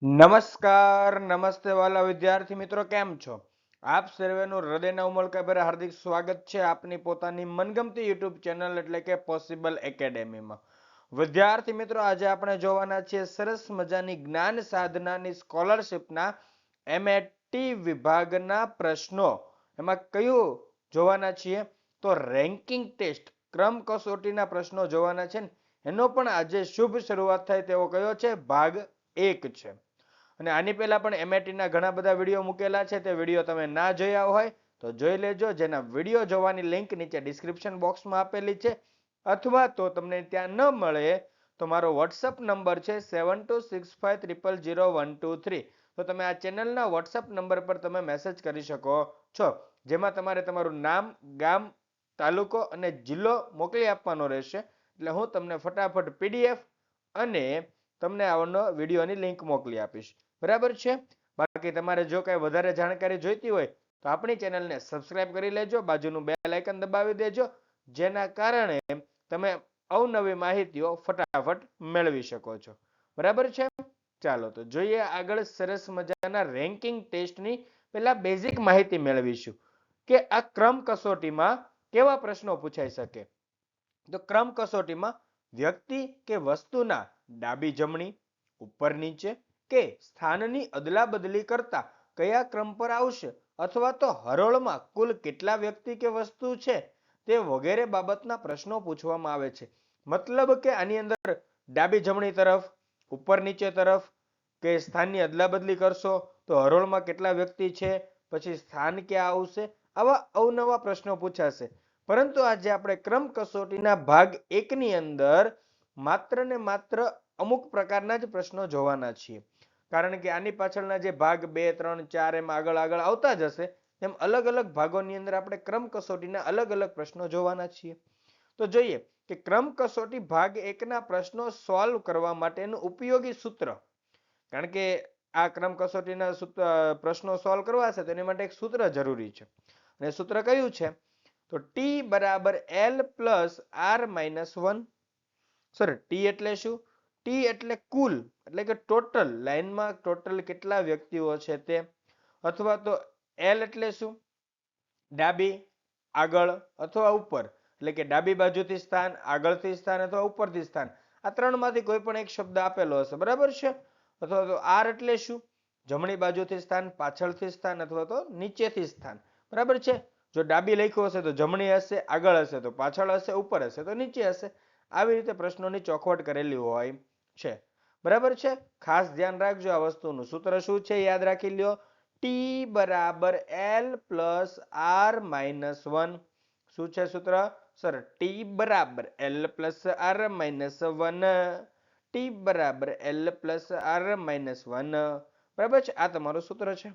નમસ્કાર નમસ્તે વાલા વિદ્યાર્થી મિત્રો, કેમ છો? આપ સર્વેનું હૃદયના ઉમળકાભેર હાર્દિક સ્વાગત છે આપની પોતાની મનગમતી યુટ્યુબ ચેનલ એટલે કે પોસિબલ એકેડેમીમાં. વિદ્યાર્થી મિત્રો, આજે આપણે જોવાના છીએ સરસ મજાની જ્ઞાન સાધનાની સ્કોલરશિપના એમએટી વિભાગના પ્રશ્નો. એમાં કયું જોવાના છીએ? તો રેન્કિંગ ટેસ્ટ ક્રમ કસોટીના પ્રશ્નો જોવાના છે ને એનો પણ આજે શુભ શરૂઆત થાય તેવો કયો છે? ભાગ 1 છે. અને આની પહેલા પણ એમએટી ના ઘણા બધા વિડીયો મૂકેલા છે, તે વિડીયો તમે ના જોયા હોય તો જોઈ લેજો, જેના વિડીયો જોવાની લિંક નીચે ડિસ્ક્રિપ્શન બોક્સમાં આપેલી છે. અથવા તો તમને ત્યાં ન મળે તો મારો વોટ્સઅપ નંબર છે 7265000123. તો તમે આ ચેનલના વોટ્સઅપ નંબર પર તમે મેસેજ કરી શકો છો, જેમાં તમારે તમારું નામ, ગામ, તાલુકો અને જિલ્લો મોકલી આપવાનો રહેશે. એટલે હું તમને ફટાફટ પીડીએફ અને તમને આવનો વિડીયોની લિંક મોકલી આપીશ. બરાબર છે? બાકી તમારે જો કઈ વધારે જાણકારી જોઈતી હોય તો આપણી ચેનલને સબસ્ક્રાઇબ કરી લેજો, બાજુનું બેલ આઇકન દબાવી દેજો, જેના કારણે તમે અવનવી માહિતીઓ ફટાફટ મેળવી શકો છો. બરાબર છે? ચાલો તો જોઈએ આગળ. સરસ મજાના રેન્કિંગ ટેસ્ટની પહેલા બેઝિક માહિતી મેળવીશું કે આ ક્રમ કસોટીમાં કેવા પ્રશ્નો પૂછાઈ શકે. તો ક્રમ કસોટીમાં વ્યક્તિ કે વસ્તુના ડાબી જમણી, ઉપર નીચે કે સ્થાનની અદલા બદલી કરતા કયા ક્રમ પર આવશે, અથવા તો હરોળમાં કુલ કેટલા વ્યક્તિ કે વસ્તુ છે તે વગેરે બાબતના પ્રશ્નો પૂછવામાં આવે છે. મતલબ કે આની અંદર ડાબી જમણી તરફ, ઉપર નીચે તરફ કે સ્થાનની અદલા બદલી કરશો તો હરોળમાં કેટલા વ્યક્તિ છે, પછી સ્થાન ક્યાં આવશે, આવા અવનવા પ્રશ્નો પૂછાશે. પરંતુ આજે આપણે ક્રમ કસોટીના ભાગ 1 ની અંદર માત્ર ને માત્ર અમુક પ્રકારના જ પ્રશ્નો જોવાના છીએ. કારણ કે આની પાછળના જે ભાગ 2, 3, 4 એમ આગળ આગળ આવતા જશે તેમ અલગ અલગ ભાગોની અંદર આપણે ક્રમ કસોટીના અલગ અલગ પ્રશ્નો જોવાના છીએ. તો જોઈએ કે ક્રમ કસોટી ભાગ 1 ના પ્રશ્નો સોલ્વ કરવા માટેનું ઉપયોગી સૂત્ર. કારણ કે આ ક્રમ કસોટીના પ્રશ્નો સોલ્વ કરવા છે તેની માટે એક સૂત્ર જરૂરી છે. અને સૂત્ર કયું છે? તો ટી બરાબર l plus r minus 1. Sir, t એટલે શું? ટી એટલે કુલ, એટલે કે ટોટલ, લાઈનમાં ટોટલ કેટલા વ્યક્તિઓ છે તે. અથવા તો એલ એટલે શું? ડાબી, આગળ અથવા ઉપર, એટલે કે ડાબી બાજુથી સ્થાન, આગળથી સ્થાન અથવા ઉપરથી સ્થાન. આ ત્રણમાંથી કોઈ પણ એક શબ્દ આપેલો હશે. બરાબર છે? અથવા તો આર એટલે શું? જમણી બાજુથી સ્થાન, પાછળથી સ્થાન અથવા તો નીચેથી સ્થાન. બરાબર છે? જો ડાબી લખ્યું હશે તો જમણી હશે, આગળ હશે તો પાછળ હશે, ઉપર હશે તો નીચે હશે. આવી રીતે પ્રશ્નોની ચોખવટ કરેલી હોય છે. બરાબર છે? ખાસ ધ્યાન રાખજો, આ વસ્તુનું સૂત્ર શું છે યાદ રાખી લ્યો. ટી બરાબર એલ પ્લસ આર માઇનસ 1. શું છે સૂત્ર? સર, ટી બરાબર l plus r minus 1. T બરાબર એલ પ્લસ આર માઇનસ 1. બરાબર છે? આ તમારું સૂત્ર છે.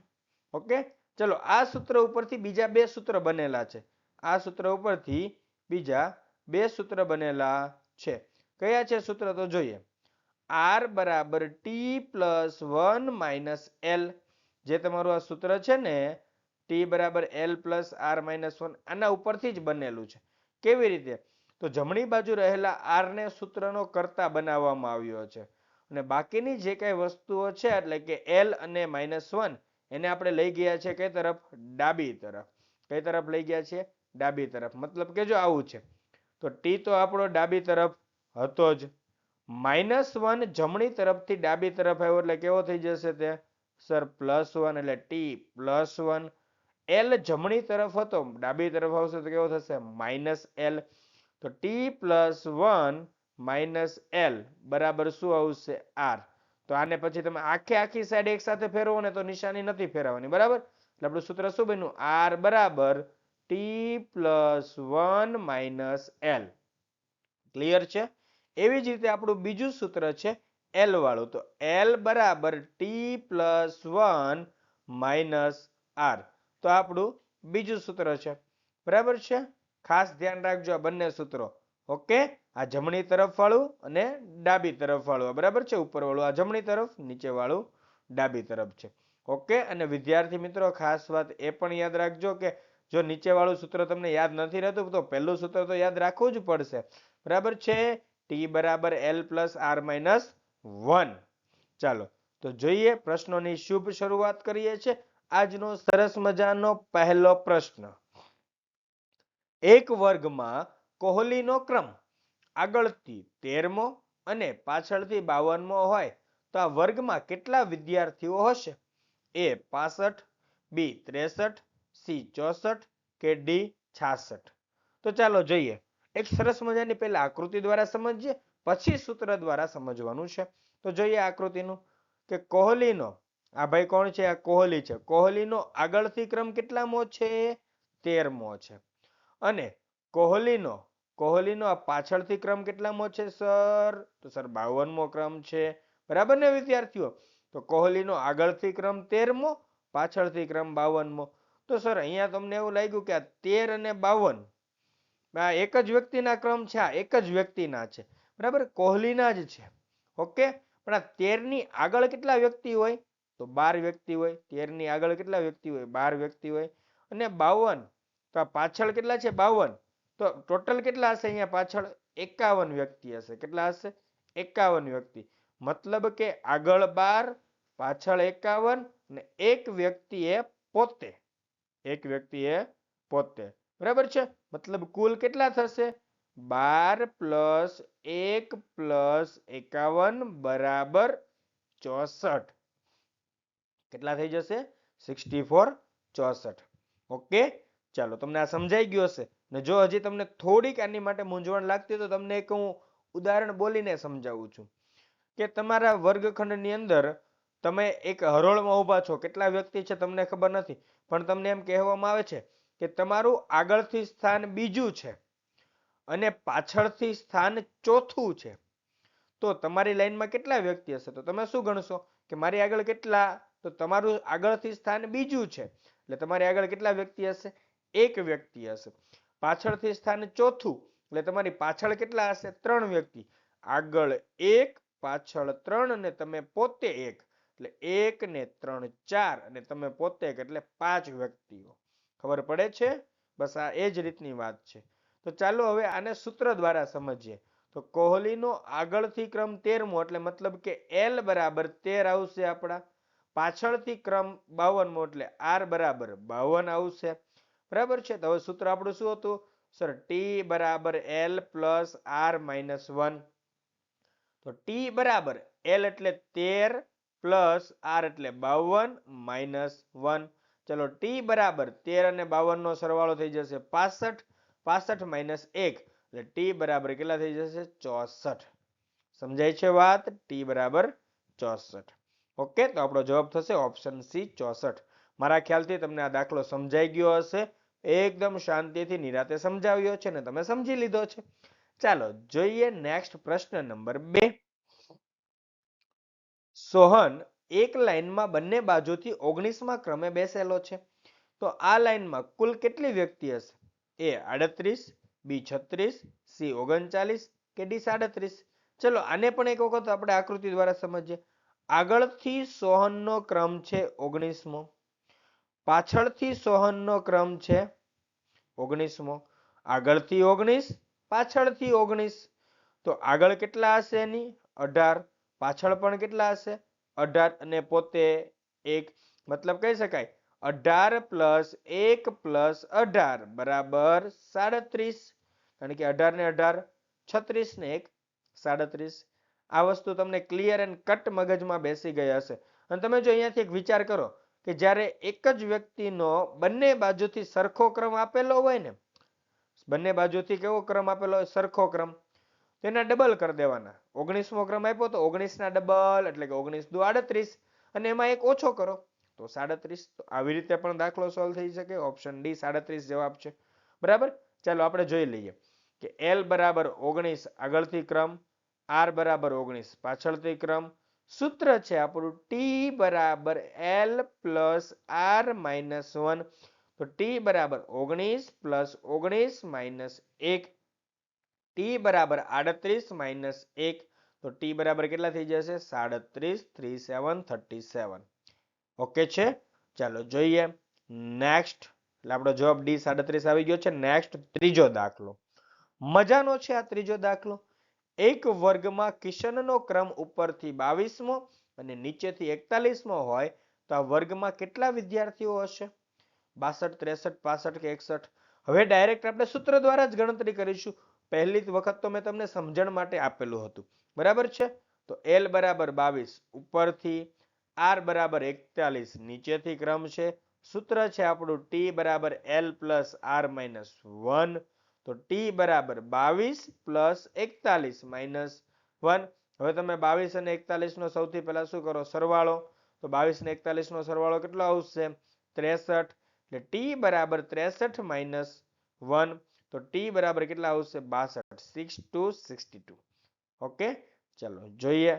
ઓકે, ચલો આ સૂત્ર ઉપરથી બીજા બે સૂત્ર બનેલા છે. આ સૂત્ર ઉપરથી બીજા બે સૂત્ર બનેલા છે. કયા છે સૂત્ર? તો જોઈએ. આર બરાબર ટી પ્લસ 1 માઇનસ એલ. જે તમારું આ સૂત્ર છે ને, ટી બરાબર એલ પ્લસ આર માઇનસ 1, આના ઉપરથી જ બનેલું છે. કેવી રીતે? તો જમણી બાજુ રહેલા આર ને સૂત્રનો કર્તા બનાવવામાં આવ્યો છે, અને બાકીની જે કઈ વસ્તુઓ છે એટલે કે એલ અને -1 એને આપણે લઈ ગયા છે કઈ તરફ? ડાબી તરફ. કઈ તરફ લઈ ગયા છે? ડાબી તરફ. મતલબ કે જો આવું છે તો ટી તો આપણો ડાબી તરફ હતો જ, -1 જમણી તરફથી ડાબી તરફ આવ્યો એટલે કેવો થઈ જશે તે? સર, +1 એટલે ટી +1. એલ જમણી તરફ હતો, ડાબી તરફ આવશે તો કેવો થશે? -L. તો ટી +1 - L બરાબર શું આવશે? આર. તો આને પછી તમે આખી સાઈડ એક સાથે ફેરવો ને તો નિશાની નથી ફેરવવાની. બરાબર? એટલે આપણું સૂત્ર શું બન્યું? આર બરાબર ટી +1 - L. ક્લિયર છે? એવી જ રીતે આપણું બીજું સૂત્ર છે એલ વાળું. તો એલ બરાબર ટી +1 - આર. તો આપણું બીજું સૂત્ર છે. બરાબર છે? ખાસ ધ્યાન રાખજો આ બંને સૂત્રો. ઓકે, આ જમણી તરફ વાળું અને ડાબી તરફ વાળું. બરાબર છે? ઉપર વાળું આ જમણી તરફ, નીચે વાળું ડાબી તરફ છે. ઓકે, અને વિદ્યાર્થી મિત્રો ખાસ વાત એ પણ યાદ રાખજો કે જો નીચે વાળું સૂત્ર તમને યાદ નથી રહેતું તો પહેલું સૂત્ર તો યાદ રાખવું જ પડશે. બરાબર છે? ટી બરાબર એલ પ્લસ આર માઇનસ 1. ચાલો તો જોઈએ પ્રશ્નોની શુભ શરૂઆત કરીએ છીએ. આજનો સરસ મજાનો પહેલો પ્રશ્ન. એક વર્ગમાં કોહલીનો ક્રમ આગળથી 13મો અને પાછળથી 52મો હોય તો આ વર્ગમાં કેટલા વિદ્યાર્થીઓ હશે? એ 65, બી 63, સી 64 કે ડી 66? તો ચાલો જોઈએ. એક સરસ મજાની પહેલા આકૃતિ દ્વારા સમજીએ, પછી સૂત્ર દ્વારા સમજવાનું છે. તો જોઈએ આકૃતિનું કે કોહલીનો, આ ભાઈ કોણ છે? આ કોહલી છે. કોહલીનો આગળથી ક્રમ કેટલામો છે? 13મો છે. અને કોહલીનો આ પાછળથી ક્રમ કેટલામો છે સર? તો સર 52મો ક્રમ છે. બરાબર ને વિદ્યાર્થીઓ? તો કોહલીનો આગળથી ક્રમ 13મો, પાછળથી ક્રમ 52મો. તો સર અહીંયા તમને એવું લાગ્યું કે આ 13 અને 52 આ એક જ વ્યક્તિના ક્રમ છે. આ એક જ વ્યક્તિના છે, બરાબર, કોહલીના જ છે. ઓકે, પણ આ 13 ની આગળ કેટલા વ્યક્તિ હોય? તો 12 વ્યક્તિ હોય. 13 ની આગળ કેટલા વ્યક્તિ હોય? 12 વ્યક્તિ હોય. અને 52, તો આ પાછળ કેટલા છે? 52. તો ટોટલ કેટલા હશે અહીંયા પાછળ? 51 વ્યક્તિ હશે. કેટલા હશે? 51 વ્યક્તિ. મતલબ કે આગળ 12, પાછળ 51 અને એક વ્યક્તિએ પોતે. બરાબર છે? મતલબ કુલ કેટલા થશે? 12 પ્લસ 1 પ્લસ 51 બરાબર 64. કેટલા થઈ જશે? 64, 64. ઓકે, ચાલો તમને આ સમજાઈ ગયું હશે. ને જો હજી તમને થોડીક આની માટે મૂંઝવણ લાગતી તો તમને એક હું ઉદાહરણ બોલીને સમજાવું છું કે તમારા વર્ગખંડની અંદર તમે એક હરોળમાં ઊભા છો. કેટલા વ્યક્તિ છે તમને ખબર નથી, પણ તમને એમ કહેવામાં આવે છે કે તમારું આગળથી સ્થાન બીજું છે અને પાછળથી સ્થાન ચોથું છે. તો તમારી લાઈનમાં કેટલા વ્યક્તિ હશે? તો તમે શું ગણશો કે મારી આગળ કેટલા? તો તમારું આગળથી સ્થાન બીજું છે એટલે તમારી આગળ કેટલા વ્યક્તિ હશે? એક વ્યક્તિ હશે. પાછળથી સ્થાન ચોથું એટલે તમારી પાછળ કેટલા હશે? 3 વ્યક્તિ. આગળ 1, પાછળ 3 અને તમે પોતે 1 એટલે 1 ને 3 4 અને તમે પોતે 1 એટલે 5 વ્યક્તિઓ. ખબર પડે છે? બસ આ એ જ રીતની વાત છે. તો ચાલો હવે આને સૂત્ર દ્વારા સમજીએ. તો કોહલીનો આગળથી ક્રમ 13મો એટલે મતલબ કે L બરાબર 13 આવશે આપણા. પાછળથી ક્રમ 52મો એટલે R બરાબર 52 આવશે. બરાબર છે? તો હવે સૂત્ર આપણું શું હતું સર? T બરાબર L પ્લસ R માઇનસ 1. તો T બરાબર L એટલે 13 પ્લસ R એટલે 52 માઇનસ 1. ચલો T બરાબર 13 અને 52 નો સરવાળો થઈ જશે 65. 65 માઇનસ 1 એટલે T બરાબર કેટલા થઈ જશે? 64. સમજાય છે વાત? T બરાબર 64. ઓકે, તો આપણો જવાબ થશે ઓપ્શન સી 64. મારા ખ્યાલથી તમને આ દાખલો સમજાઈ ગયો હશે. એકદમ શાંતિથી નિરાતે સમજાવ્યો છે ને તમે સમજી લીધો છે. ચાલો જોઈએ નેક્સ્ટ પ્રશ્ન નંબર 2. સોહન એક લાઈનમાં બંને બાજુથી 19મા ક્રમે બેસેલો છે. તો આ લાઈનમાં કુલ કેટલી વ્યક્તિ હશે? એ 38, બી 36, સી 39 કે ડી 37? ચલો આને પણ એક વખત આપણે આકૃતિ દ્વારા સમજીએ. આગળથી સોહનનો ક્રમ છે 19મો, પાછળથી સોહનનો ક્રમ છે 19મો. આગળથી 19, પાછળથી 19. તો આગળ કેટલા હશે એની? 18. પાછળ પણ કેટલા હશે? 18 અને પોતે 1. મતલબ કહી શકાય 18 પ્લસ 1 પ્લસ 18 બરાબર 37. કારણ કે 18 ને 18 36 ને 1 37. આ વસ્તુ તમને ક્લિયર એન્ડ કટ મગજમાં બેસી ગઈ હશે. અને તમે જો અહીંયાથી એક વિચાર કરો કે જ્યારે એક જ વ્યક્તિનો બંને બાજુથી સરખો ક્રમ આપેલો હોય ને, બંને બાજુથી કેવો ક્રમ આપેલો હોય? સરખો ક્રમ. તેના ડબલ કરી દેવાના. 19મો ક્રમ આપ્યો તો 19 ના ડબલ એટલે કે 19 દુ 38 અને એમાં એક ઓછો કરો તો 37. તો આવી રીતે પણ દાખલો સોલ્વ થઈ શકે. ઓપ્શન ડી 37 જવાબ છે. બરાબર, ચાલો આપણે જોઈ લઈએ કે L બરાબર 19 આગળથી ક્રમ, R બરાબર 19 પાછળથી ક્રમ. સૂત્ર છે આપણું T બરાબર L પ્લસ R માઇનસ 1. તો T બરાબર 19 પ્લસ 19 માઇનસ 1. T બરાબર 38 માઇનસ 1. તો T બરાબર કેટલા થઈ જશે? 37, 37, 37. ઓકે છે? ચાલો જોઈએ નેક્સ્ટ. એટલે આપણો જવાબ ડી 37 આવી ગયો છે. નેક્સ્ટ ત્રીજો દાખલો. મજાનો છે આ ત્રીજો દાખલો. એક વર્ગમાં કિશનનો ક્રમ ઉપરથી 22મો અને નીચેથી 41મો હોય તો આ વર્ગમાં કેટલા વિદ્યાર્થીઓ હશે? 62, 63, 65 કે 61? હવે ડાયરેક્ટ આપણે સૂત્ર દ્વારા જ ગણતરી કરીશું. પહેલી વખત તો મેં તમને સમજણ માટે આપેલું હતું. બરાબર છે? તો L બરાબર 22 ઉપરથી, R બરાબર 41 નીચેથી ક્રમ છે. સૂત્ર છે આપણું T બરાબર L પ્લસ R માઇનસ 1. તો T બરાબર 22 પ્લસ 41 માઇનસ 1. હવે તમે 22 અને 41 નો સૌથી પહેલા શું કરો? સરવાળો. તો 22 ને 41 નો સરવાળો કેટલો આવશે? 63. એટલે T બરાબર 63 માઇનસ 1. તો T બરાબર કેટલા આવશે? 62. 6 to 62. ઓકે, ચલો જોઈએ.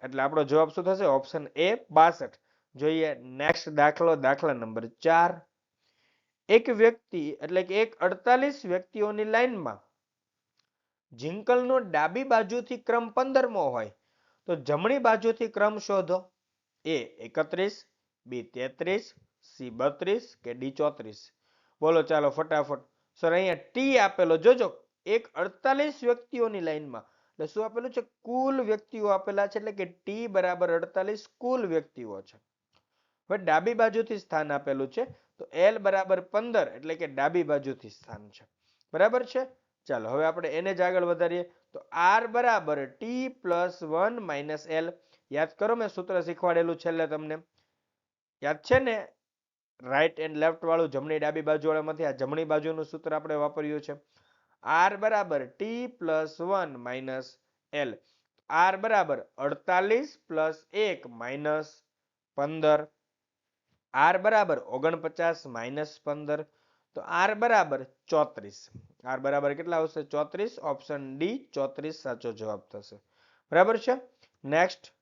એટલે આપણો જવાબ શું થશે? Option A 62. જોઈએ નેક્સ્ટ દાખલો, દાખલા નંબર 4. એક વ્યક્તિ એટલે કે એક 48 વ્યક્તિઓની લાઈનમાં જિંકલનો ડાબી બાજુથી ક્રમ 15મો હોય તો જમણી બાજુથી ક્રમ શોધો. A 31, B 33, C 32 કે D 34? બોલો ચાલો ફટાફટ. સર અહીંયા T આપેલો, જોજો એક 48 વ્યક્તિઓની લાઈનમાં એટલે શું આપેલું છે? કુલ વ્યક્તિઓ આપેલા છે, એટલે કે T બરાબર 48 કુલ વ્યક્તિઓ છે. હવે ડાબી બાજુથી સ્થાન આપેલું છે તો L બરાબર 15 એટલે કે ડાબી બાજુથી સ્થાન છે. બરાબર છે? ચાલો હવે આપણે એને જ આગળ વધારીએ. તો R બરાબર T પ્લસ 1 માઇનસ L. યાદ કરો, મેં સૂત્ર શીખવાડેલું છેલ્લે તમને. યાદ છે ને? રાઈટ એન્ડ લેફ્ટ વાળું, જમણી ડાબી બાજુ વાળામાંથી આ જમણી બાજુનું સૂત્ર આપણે વાપર્યું છે. R બરાબર T plus 1 minus L. R બરાબર 48 પ્લસ 1 માઇનસ 15. R બરાબર 49 માઇનસ 15. તો R બરાબર 34. R બરાબર કેટલા આવશે? 34. ઓપ્શન ડી 34 સાચો જવાબ થશે. બરાબર છે? નેક્સ્ટ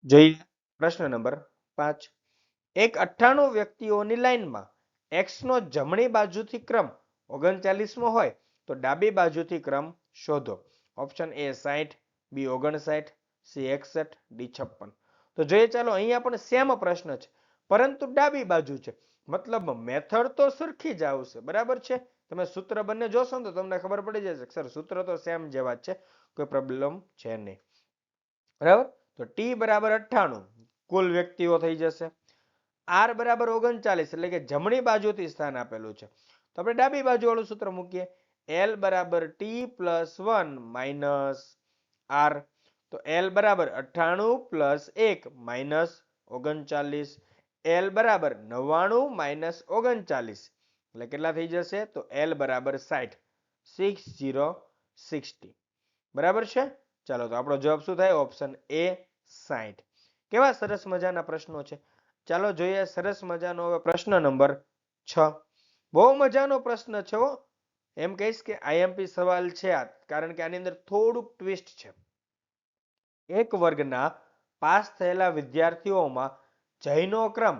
જોઈએ પ્રશ્ન નંબર 5. એક 98 વ્યક્તિઓની લાઈનમાં x નો જમણી બાજુથી ક્રમ 39મો હોય તો ડાબી બાજુથી ક્રમ શોધો. Option A 60, B 59, C 61, D 56. તો જોઈએ ચાલો, અહીંયા પણ સેમ પ્રશ્ન છે પરંતુ ડાબી બાજુ છે. મતલબ મેથડ તો સરખી જ આવશે. બરાબર છે? તમે સૂત્ર બંને જોશો ને તો તમને ખબર પડી જશે સર સૂત્ર તો સેમ જેવા જ છે, કોઈ પ્રોબ્લેમ છે નહીં. બરાબર? તો T બરાબર 98 કુલ વ્યક્તિઓ થઈ જશે. R બરાબર 39 એટલે કે જમણી બાજુથી સ્થાન આપેલું છે તો આપણે ડાબી બાજુ વાળું સૂત્ર મૂકીએ. L બરાબર T પ્લસ 1 માઇનસ R. તો L બરાબર 98 પ્લસ 1 માઇનસ 39. L બરાબર 99 માઇનસ 39 એટલે કેટલા થઈ જશે? તો L બરાબર 60. 60. બરાબર છે? ચાલો તો આપણો જવાબ શું થાય? Option A 60. કેવા સરસ મજાના પ્રશ્નો છે. ચાલો જોઈએ સરસ મજાનો હવે પ્રશ્ન નંબર 6. બહુ મજાનો પ્રશ્ન છે હો. એમ કહીશ કે IMP સવાલ છે આ, કારણ કે આની અંદર થોડુંક ટ્વિસ્ટ છે. એક વર્ગના પાસ થયેલા વિદ્યાર્થીઓમાં જયનો ક્રમ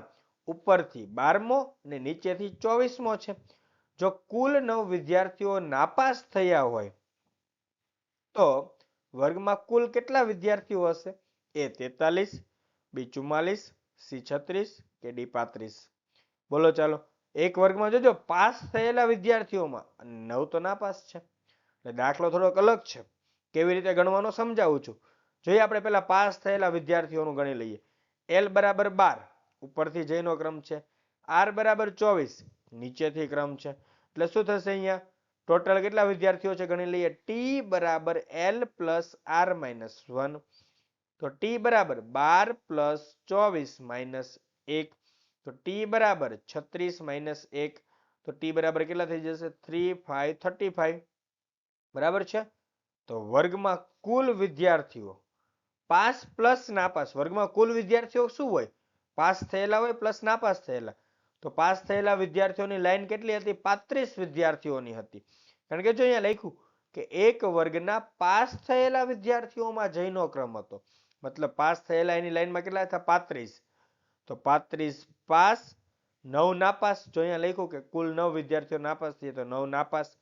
ઉપરથી 12મો અને નીચેથી 24મો છે. જો કુલ 9 વિદ્યાર્થીઓ નાપાસ થયા હોય તો વર્ગમાં કુલ કેટલા વિદ્યાર્થીઓ હશે? A 43, B 44, C 36 કે D 35? બોલો ચાલો. એક વર્ગમાં જોજો પાસ થયેલા વિદ્યાર્થીઓમાં 9 તો નાપાસ છે. એટલે દાખલો થોડોક અલગ છે. કેવી રીતે ગણવાનો સમજાવું છું. જોઈએ આપણે પહેલા પાસ થયેલા વિદ્યાર્થીઓનું ગણી લઈએ. L બરાબર 12 ઉપરથી જયનો ક્રમ છે. R બરાબર 24 નીચેથી ક્રમ છે. એટલે શું થશે અહીંયા? ટોટલ કેટલા વિદ્યાર્થીઓ છે ગણી લઈએ. T બરાબર L પ્લસ R માઇનસ 1. તો T બરાબર 12 પ્લસ 24 માઇનસ 1. તો T બરાબર 36 માઇનસ 1. તો T બરાબર કેટલા થઈ જશે? 3, 5, 35. બરાબર છે? તો વર્ગમાં કુલ વિદ્યાર્થીઓ પાસ પ્લસ નાપાસ, વર્ગમાં કુલ વિદ્યાર્થીઓ શું હોય? પાસ થયેલા હોય પ્લસ નાપાસ થયેલા. તો પાસ થયેલા વિદ્યાર્થીઓની લાઈન કેટલી હતી? 35 વિદ્યાર્થીઓની હતી. કારણ કે જો અહીંયા લખ્યું કે એક વર્ગના પાસ થયેલા વિદ્યાર્થીઓમાં જયનો ક્રમ હતો, મતલબ પાસ થયેલા એની લાઈનમાં કેટલા હતા? 35. તો 35 પાસ, 9 નાપાસ. જો અહીંયા લખ્યું કે કુલ 9 વિદ્યાર્થીઓ નાપાસ થયા તો 9 નાપાસ.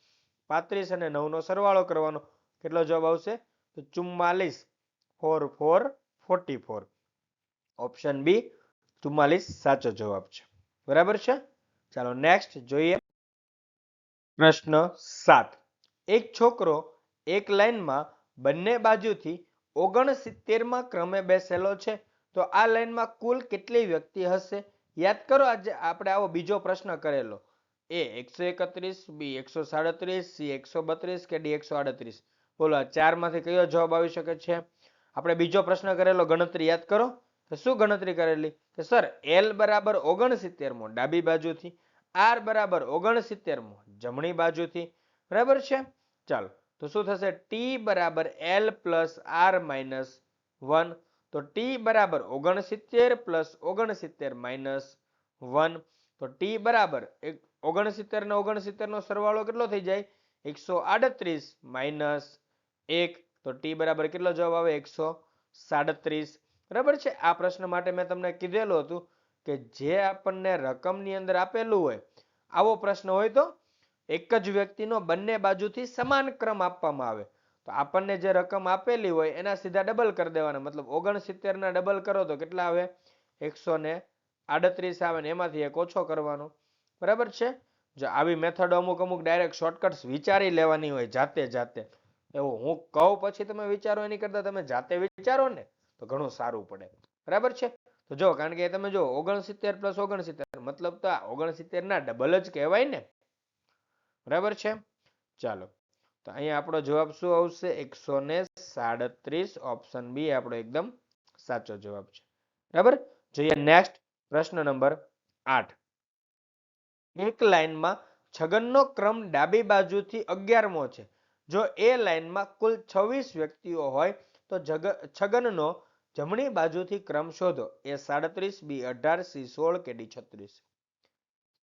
35 અને 9 નો સરવાળો કરવાનો. કેટલો જવાબ આવશે? તો 44. 4, 4, 44. ઓપ્શન બી 44 સાચો જવાબ છે. બરાબર છે? ચાલો નેક્સ્ટ જોઈએ પ્રશ્ન 7. એક છોકરો એક લાઈનમાં બંને બાજુથી 69માં ક્રમે બેસેલો છે તો આ લાઈનમાં કુલ કેટલી વ્યક્તિ હશે? યાદ કરો આજે આપણે આવો બીજો પ્રશ્ન કરેલો. એ 131, બી 137, સી 132 કે ડી 138. બોલો આ ચારમાંથી કયો જવાબ આવી શકે છે? આપણે બીજો પ્રશ્ન કરેલો, ગણતરી યાદ કરો. તો શું ગણતરી કરેલી કે સર એલ બરાબર 69 ડાબી બાજુથી, આર બરાબર 69 જમણી બાજુથી, બરાબર છે. ચાલો તો શું થશે? ટી બરાબર એલ પ્લસ આર માઇનસ 1. તો ટી બરાબર 69 પ્લસ 69 માઇનસ 1. તો ટી બરાબર 69 ને 69 નો સરવાળો કેટલો થઈ જાય? 138 માઇનસ 1. તો ટી બરાબર કેટલો જવાબ આવે? 137. બરાબર છે. આ પ્રશ્ન માટે મેં તમને કીધેલું હતું કે જે આપણને રકમની અંદર આપેલું હોય, આવો પ્રશ્ન હોય તો એક જ વ્યક્તિનો બંને બાજુથી સમાન ક્રમ આપવામાં આવે તો આપણને જે રકમ આપેલી હોય એના સીધા ડબલ કરી દેવાના. મતલબ 69 ના ડબલ કરો તો કેટલા આવે? 138 આવે ને એમાંથી એક ઓછો કરવાનો. બરાબર છે. જો આવી મેથડ અમુક ડાયરેક્ટ શોર્ટકટ્સ વિચારી લેવાની હોય જાતે. એવું હું કહું પછી તમે વિચારો એની કરતા તમે જાતે વિચારો ને તો ઘણું સારું પડે. બરાબર છે. તો જો કારણ કે તમે જો 69 પ્લસ 69 મતલબ તો આ 69 ના ડબલ જ કહેવાય ને. બરાબર છે. ચાલો તો અહીંયા આપણો જવાબ શું આવશે? 137. ઓપ્શન બી આપણો એકદમ સાચો જવાબ છે. બરાબર. જોઈએ નેક્સ્ટ પ્રશ્ન નંબર 8. એક લાઈનમાં છગનનો ક્રમ ડાબી બાજુથી 11મો છે. જો એ લાઈનમાં કુલ 26 વ્યક્તિઓ હોય તો છગનનો જમણી બાજુથી ક્રમ શોધો. એ 37, બી 18, સી 16 કે ડી 36.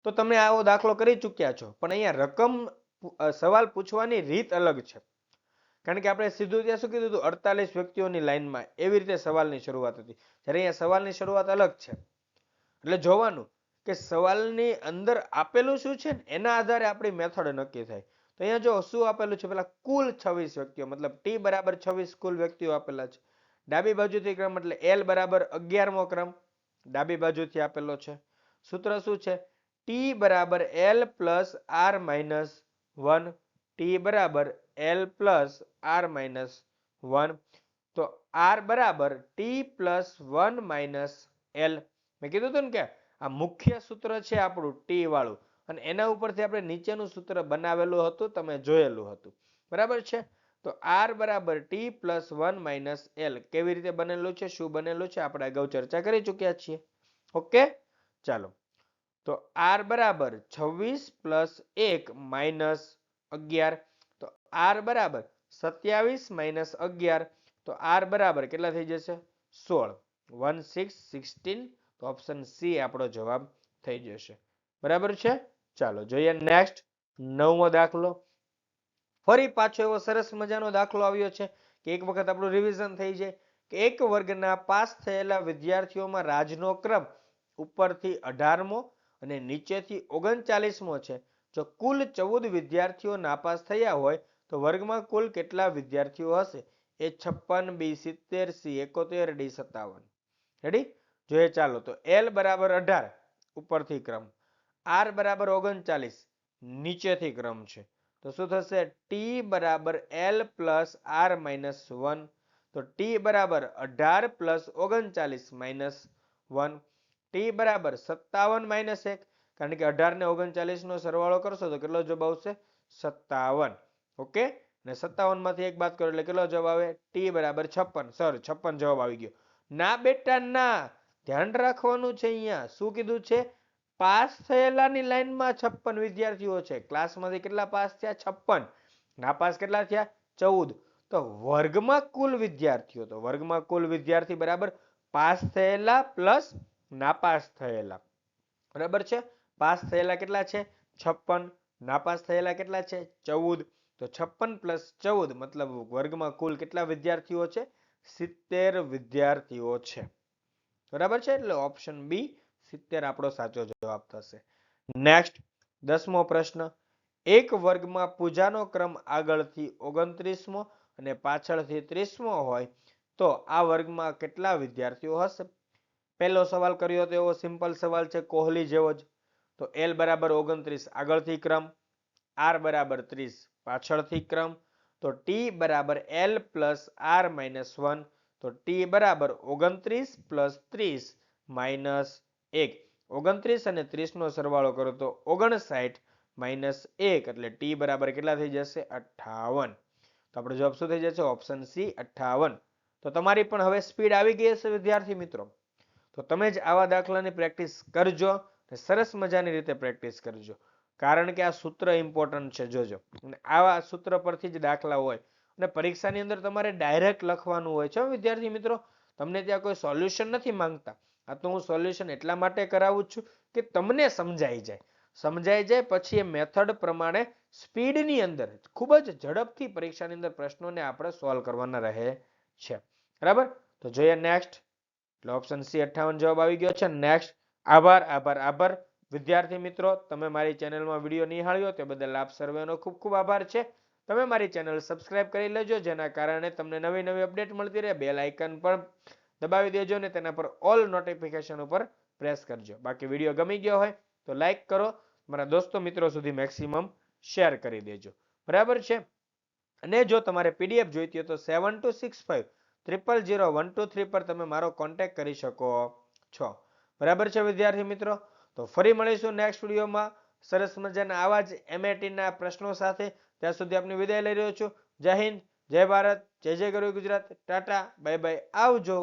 તો તમે આવો દાખલો કરી ચૂક્યા છો પણ અહીંયા રકમ સવાલ પૂછવાની રીત અલગ છે. કારણ કે આપણે સીધું ત્યાં શું કીધું હતું? 48 વ્યક્તિઓની લાઈનમાં, એવી રીતે સવાલની શરૂઆત હતી. જ્યારે અહીંયા સવાલની શરૂઆત અલગ છે. એટલે જોવાનું કે સવાલની અંદર આપેલું શું છે ને એના આધારે આપણી મેથડ નક્કી થાય. તો અહીંયા જો શું આપેલું છે? પેલા કુલ 26 વ્યક્તિઓ, મતલબ ટી બરાબર 26 કુલ વ્યક્તિઓ આપેલા છે. ડાબી બાજુથી ક્રમ એટલે એલ બરાબર 11મો ક્રમ ડાબી બાજુથી આપેલો છે. સૂત્ર શું છે? ટી બરાબર l plus r minus 1. T બરાબર એલ પ્લસ આર માઇનસ 1. તો આર બરાબર ટી પ્લસ 1 માઇનસ એલ. મેં કીધું હતું ને કે આ મુખ્ય સૂત્ર છે આપણું ટી વાળું અને એના ઉપરથી આપણે નીચેનું સૂત્ર બનાવેલું હતું, તમે જોયેલું હતું. બરાબર છે. તો આર બરાબર ટી પ્લસ 1 માઇનસ એલ કેવી રીતે બનેલું છે, શું બનેલું છે આપણે અગાઉ ચર્ચા કરી ચૂક્યા છીએ. ઓકે. ચાલો તો આર બરાબર 26 પ્લસ 1 માઇનસ 11. તો આર બરાબર 27 માઇનસ 11. તો આર બરાબર કેટલા થઈ જશે? 16. 1 6 16. તો ઓપ્શન સી આપણો જવાબ થઈ જશે. બરાબર છે. ચાલો જોઈએ નેક્સ્ટ 9મો દાખલો. ફરી પાછો એવો સરસ મજાનો દાખલો આવ્યો છે કે એક વખત આપણું રિવિઝન થઈ જાય કે એક વર્ગના પાસ થયેલા વિદ્યાર્થીઓમાં રાજનો ક્રમ ઉપરથી 18મો અને નીચેથી 39મો છે. જો કુલ 14 વિદ્યાર્થીઓ નાપાસ થયા હોય તો વર્ગમાં કુલ કેટલા વિદ્યાર્થીઓ હશે? એ 56, બી 70, સી 71, ડી 57. રેડી? જોઈએ ચાલો તો એલ બરાબર 18 ઉપરથી ક્રમ, આર બરાબર 39 નીચેથી ક્રમ છે. તો શું થશે? ટી બરાબર એલ પ્લસ આર માઇનસ 1. તો ટી બરાબર 18 પ્લસ 39 માઇનસ 1. ટી બરાબર 57 માઇનસ 1. કારણ કે 18 ને 39 નો સરવાળો કરશો તો કેટલો જવાબ આવશે? 57. ઓકે. ને 57 માંથી એક બાદ કરો એટલે કેટલો જવાબ આવે? ટી બરાબર 56. સર 56 જવાબ આવી ગયો. ના બેટા ના, ધ્યાન રાખવાનું છે. અહીંયા શું કીધું છે? પાસ થયેલાની લાઈનમાં 56 વિદ્યાર્થીઓ છે. ક્લાસમાંથી કેટલા પાસ થયા? 56. નાપાસ કેટલા થયા? 14. તો વર્ગમાં કુલ વિદ્યાર્થીઓ, તો વર્ગમાં કુલ વિદ્યાર્થી બરાબર પાસ થયેલા પ્લસ નાપાસ થયેલા. બરાબર છે. પાસ થયેલા કેટલા છે? 56. નાપાસ થયેલા કેટલા છે? 14. તો 56 પ્લસ 14 મતલબ વર્ગમાં કુલ કેટલા વિદ્યાર્થીઓ છે? 70 વિદ્યાર્થીઓ છે. બરાબર છે. એટલે ઓપ્શન બી 70 આપણો સાચો જવાબ થશે. નેક્સ્ટ 10મો પ્રશ્ન. એક વર્ગમાં પૂજાનો ક્રમ આગળથી 29મો અને પાછળથી 30મો હોય તો આ વર્ગમાં કેટલા વિદ્યાર્થીઓ હશે? પહેલો સવાલ કર્યો તો એવો સિમ્પલ સવાલ છે, કોહલી જેવો જ. તો એલ બરાબર 29 આગળથી ક્રમ, આર બરાબર 30 પાછળથી ક્રમ તો ટી બરાબર એલ પ્લસ આર માઇનસ 1, તો ટી બરાબર 29 પ્લસ 30 માઇનસ 1. 29 અને 30 નો સરવાળો કરો તો 59 માઇનસ 1, એટલે ટી બરાબર કેટલા થઈ જશે? 58. તો આપણો જવાબ શું થઈ જશે? Option C 58. તો તમારી પણ હવે સ્પીડ આવી ગઈ હશે વિદ્યાર્થી મિત્રો. તો તમે જ આવા દાખલાની પ્રેક્ટિસ કરજો, સરસ મજાની રીતે પ્રેક્ટિસ કરજો, કારણ કે આ સૂત્ર ઇમ્પોર્ટન્ટ છે. જોજો, આવા સૂત્ર પરથી જ દાખલા હોય અને પરીક્ષાની અંદર તમારે ડાયરેક્ટ લખવાનું હોય છે વિદ્યાર્થી મિત્રો. તમને ત્યાં કોઈ સોલ્યુશન નથી માંગતા. આ તો હું સોલ્યુશન એટલા માટે કરાવું છું કે તમને સમજાઈ જાય પછી એ મેથડ પ્રમાણે સ્પીડની અંદર ખૂબ જ ઝડપથી પરીક્ષાની અંદર પ્રશ્નોને આપણે સોલ્વ કરવાના રહે છે. બરાબર? તો જોઈએ નેક્સ્ટ. એટલે ઓપ્શન સી 58 જવાબ આવી ગયો છે. નેક્સ્ટ. આભાર વિદ્યાર્થી મિત્રો, તમે મારી ચેનલમાં વિડીયો નિહાળ્યો તે બદલ આપ સર્વેનો ખૂબ ખૂબ આભાર છે. તમે મારી ચેનલ સબસ્ક્રાઇબ કરી લેજો, જેના કારણે તમને નવી નવી અપડેટ મળતી રહે. બેલ આઇકન પણ દબાવી દેજો અને તેના પર ઓલ નોટિફિકેશન ઉપર પ્રેસ કરજો. બાકી વિડીયો ગમી ગયો હોય તો લાઈક કરો, મારા દોસ્તો મિત્રો સુધી મેક્સિમમ શેર કરી દેજો. બરાબર છે? અને જો તમારે પીડીએફ જોઈતી હોય તો 7265 0000123 પર તમે મારો કોન્ટેક્ટ કરી શકો છો. બરાબર છે વિદ્યાર્થી મિત્રો? તો ફરી મળીશું નેક્સ્ટ વિડીયોમાં સરસ મજાના આવા જ એમએટીના પ્રશ્નો સાથે. ત્યાં સુધી આપની વિદાય લઈ રહ્યો છું. જય હિન્દ, જય ભારત, જય જય ગરવી ગુજરાત. ટાટા, બાય બાય, આવજો.